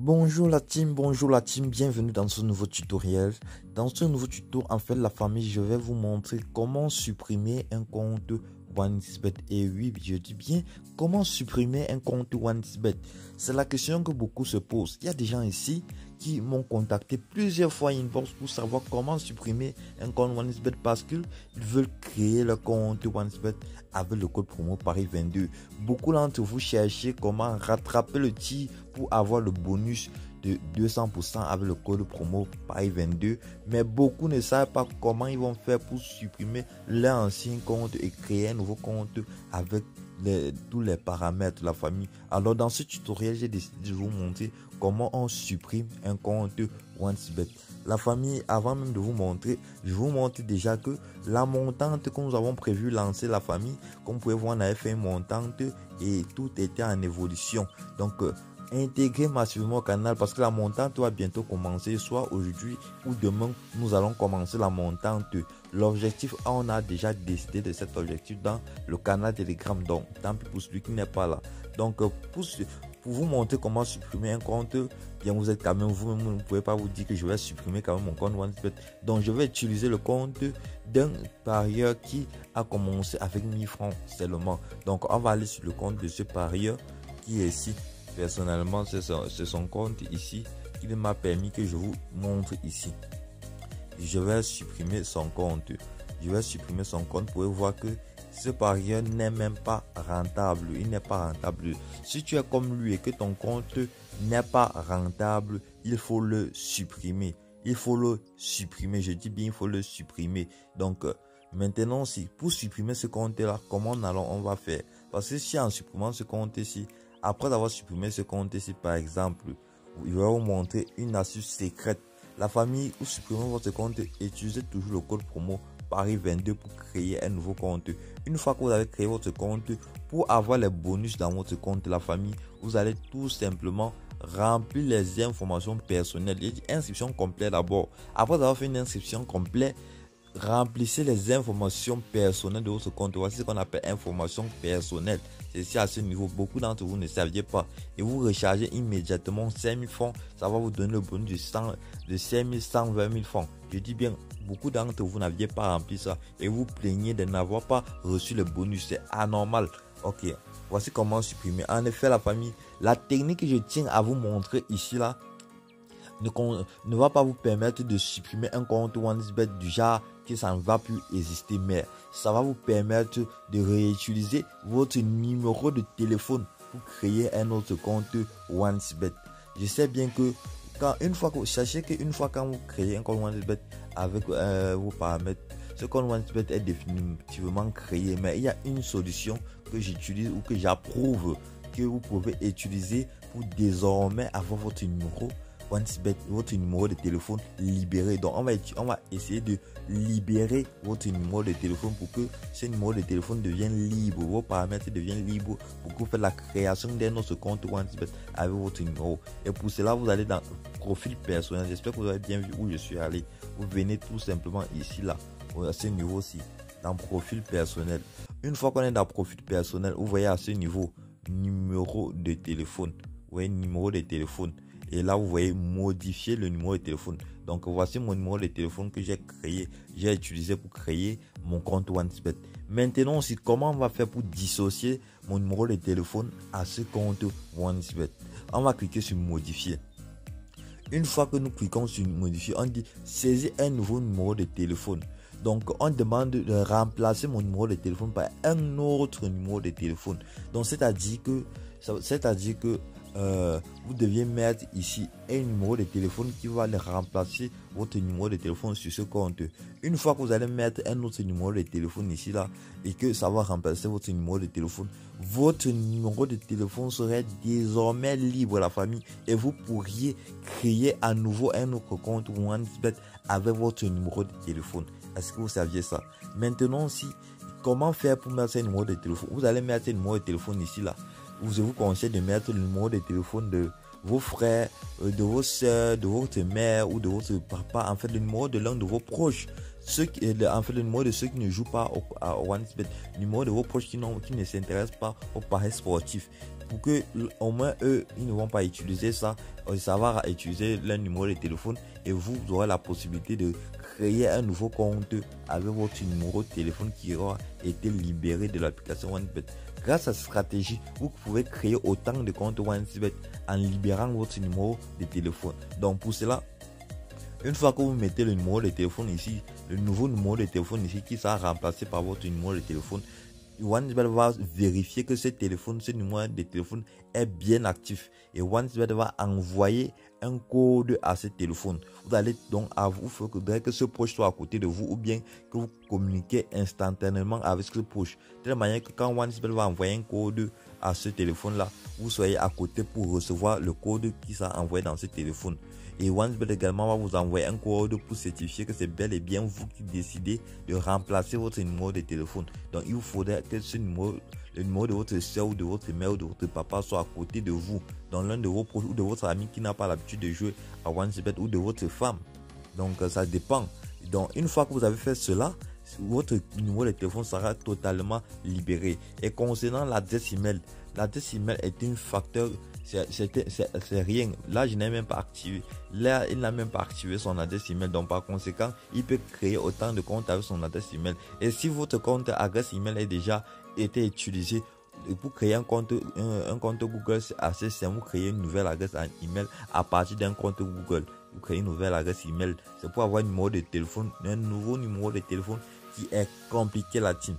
Bonjour la team, bienvenue dans ce nouveau tutoriel. Dans ce nouveau tuto, en fait, la famille, je vais vous montrer comment supprimer un compte OneXBet. Et oui, je dis bien, comment supprimer un compte OneXBet. C'est la question que beaucoup se posent. Il y a des gens ici qui m'ont contacté plusieurs fois inbox pour savoir comment supprimer un compte OneXBet parce qu'ils veulent créer le compte OneXBet avec le code promo Paris 22. Beaucoup d'entre vous cherchez comment rattraper le tir pour avoir le bonus de 200% avec le code promo Paris 22, mais beaucoup ne savent pas comment ils vont faire pour supprimer leur ancien compte et créer un nouveau compte avec tous les paramètres de la famille. Alors dans ce tutoriel, j'ai décidé de vous montrer comment on supprime un compte OneXBet. La famille, avant même de vous montrer, je vous montre déjà que la montante que nous avons prévu lancer la famille, comme vous pouvez voir, on avait fait une montante et tout était en évolution. Donc intégrez massivement au canal parce que la montante va bientôt commencer, soit aujourd'hui ou demain. Nous allons commencer la montante. L'objectif, on a déjà décidé de cet objectif dans le canal Telegram, donc tant pis pour celui qui n'est pas là. Donc pour vous montrer comment supprimer un compte, bien vous êtes quand même vous ne pouvez pas vous dire que je vais supprimer quand même mon compte OneXBet. Donc je vais utiliser le compte d'un parieur qui a commencé avec 1000 francs seulement. Donc on va aller sur le compte de ce parieur qui est ici. Personnellement, c'est son compte ici qu'il m'a permis que je vous montre ici. Je vais supprimer son compte. Vous pouvez voir que ce parieur n'est même pas rentable. Il n'est pas rentable. Si tu es comme lui et que ton compte n'est pas rentable, il faut le supprimer. Je dis bien, il faut le supprimer. Donc, maintenant, pour supprimer ce compte-là, comment on va faire? Parce que si en supprimant ce compte-ci, après avoir supprimé ce compte-ci, par exemple, je vais vous montrer une astuce secrète. La famille, ou supprimez votre compte, utilisez toujours le code promo Paris 22 pour créer un nouveau compte. Une fois que vous avez créé votre compte, pour avoir les bonus dans votre compte, la famille, vous allez tout simplement remplir les informations personnelles. Il y a une inscription complète d'abord. Après avoir fait une inscription complète, remplissez les informations personnelles de votre compte. Voici ce qu'on appelle information personnelle. C'est ici à ce niveau. Beaucoup d'entre vous ne saviez pas. Et vous rechargez immédiatement 5000 francs. Ça va vous donner le bonus de 5120 000 francs. Je dis bien, beaucoup d'entre vous n'aviez pas rempli ça. Et vous plaignez de n'avoir pas reçu le bonus. C'est anormal. Ok, voici comment supprimer. En effet, la famille, la technique que je tiens à vous montrer ici là, ne va pas vous permettre de supprimer un compte OneXBet du genre que ça ne va plus exister, mais ça va vous permettre de réutiliser votre numéro de téléphone pour créer un autre compte OneXBet. Je sais bien que sachez qu'une fois quand vous créez un compte OneXBet avec vos paramètres, ce compte OneXBet est définitivement créé, mais il y a une solution que j'utilise ou que j'approuve que vous pouvez utiliser pour désormais avoir votre numéro OneXBet, votre numéro de téléphone libéré. Donc on va essayer de libérer votre numéro de téléphone pour que ce numéro de téléphone devienne libre, vos paramètres deviennent libres pour que vous faites la création d'un autre compte OneXBet avec votre numéro. Et pour cela, vous allez dans profil personnel. J'espère que vous avez bien vu où je suis allé. Vous venez tout simplement ici là, à ce niveau-ci, dans profil personnel. Une fois qu'on est dans profil personnel, vous voyez à ce niveau numéro de téléphone. Vous voyez numéro de téléphone. Et là, vous voyez modifier le numéro de téléphone. Donc, voici mon numéro de téléphone que j'ai utilisé pour créer mon compte OneXBet. Maintenant aussi, comment on va faire pour dissocier mon numéro de téléphone à ce compte OneXBet? On va cliquer sur modifier. Une fois que nous cliquons sur modifier, on dit saisir un nouveau numéro de téléphone. Donc, on demande de remplacer mon numéro de téléphone par un autre numéro de téléphone. Donc, c'est-à-dire que vous deviez mettre ici un numéro de téléphone qui va remplacer votre numéro de téléphone sur ce compte. Une fois que vous allez mettre un autre numéro de téléphone ici là et que ça va remplacer votre numéro de téléphone, votre numéro de téléphone serait désormais libre, la famille, et vous pourriez créer à nouveau un autre compte OneXBet avec votre numéro de téléphone. Est-ce que vous saviez ça? Maintenant, comment faire pour mettre un numéro de téléphone? Vous allez mettre un numéro de téléphone ici là. Je vous conseille de mettre le numéro de téléphone de vos frères, de vos soeurs, de votre mère ou de votre papa, en fait le numéro de l'un de vos proches. En fait, le numéro de ceux qui ne jouent pas à OneXBet, le numéro de vos proches qui ne s'intéressent pas aux paris sportifs. Pour que au moins eux, ils ne vont pas utiliser ça, ça va utiliser leur numéro de téléphone et vous aurez la possibilité de créer un nouveau compte avec votre numéro de téléphone qui aura été libéré de l'application OneXBet. Grâce à cette stratégie, vous pouvez créer autant de comptes OneXBet en libérant votre numéro de téléphone. Donc pour cela, une fois que vous mettez le numéro de téléphone ici, le nouveau numéro de téléphone ici qui sera remplacé par votre numéro de téléphone, OneXBet va vérifier que ce numéro de téléphone est bien actif et OneXBet va envoyer un code à ce téléphone. Vous allez donc il faudrait que ce proche soit à côté de vous ou bien que vous communiquez instantanément avec ce proche. De telle manière que quand OneXBet va envoyer un code à ce téléphone-là, vous soyez à côté pour recevoir le code qui sera envoyé dans ce téléphone. Et OneXBet également va vous envoyer un code pour certifier que c'est bel et bien vous qui décidez de remplacer votre numéro de téléphone. Donc il vous faudrait que le numéro de votre soeur ou de votre mère ou de votre papa soit à côté de vous, dans l'un de vos proches ou de votre ami qui n'a pas l'habitude de jouer à OneXBet ou de votre femme. Donc ça dépend. Donc une fois que vous avez fait cela, votre numéro de téléphone sera totalement libéré. Et concernant l'adresse email est un facteur. C'est rien. Là, je n'ai même pas activé. Là, il n'a même pas activé son adresse email. Donc, par conséquent, il peut créer autant de comptes avec son adresse email. Et si votre compte adresse email est déjà été utilisé, pour créer un compte Google, c'est assez simple. Vous créez une nouvelle adresse email à partir d'un compte Google. Vous créez une nouvelle adresse email. C'est pour avoir un nouveau numéro de téléphone qui est compliqué, la team.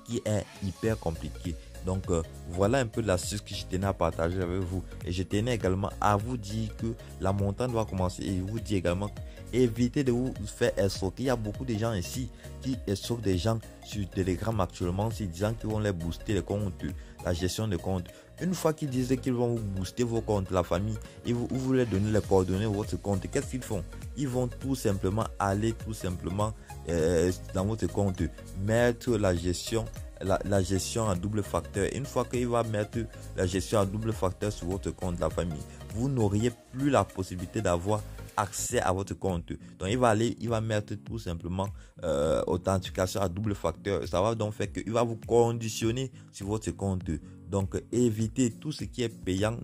Qui est hyper compliqué. Donc voilà un peu l'astuce que je tenais à partager avec vous. Et je tenais également à vous dire que la montante doit commencer. Et je vous dis également, évitez de vous faire escroquer. Il y a beaucoup de gens ici qui escroquent des gens sur Telegram actuellement, c'est disant qu'ils vont les booster les comptes, la gestion de comptes. Une fois qu'ils disent qu'ils vont vous booster vos comptes, la famille, et vous leur donnez les coordonnées de votre compte, qu'est-ce qu'ils font? Ils vont tout simplement aller dans votre compte, mettre la gestion à double facteur. Une fois qu'il va mettre la gestion à double facteur sur votre compte, la famille, vous n'auriez plus la possibilité d'avoir accès à votre compte. Donc il va mettre tout simplement authentification à double facteur. Ça va donc faire qu'il va vous conditionner sur votre compte. Donc évitez tout ce qui est payant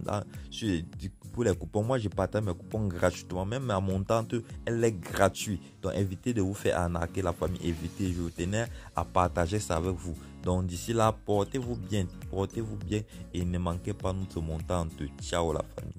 pour les coupons. Moi je partage mes coupons gratuitement, même ma montante elle est gratuite. Donc évitez de vous faire arnaquer, la famille. Évitez, je tenais à partager ça avec vous. Donc d'ici là, portez-vous bien et ne manquez pas notre montante. Ciao la famille.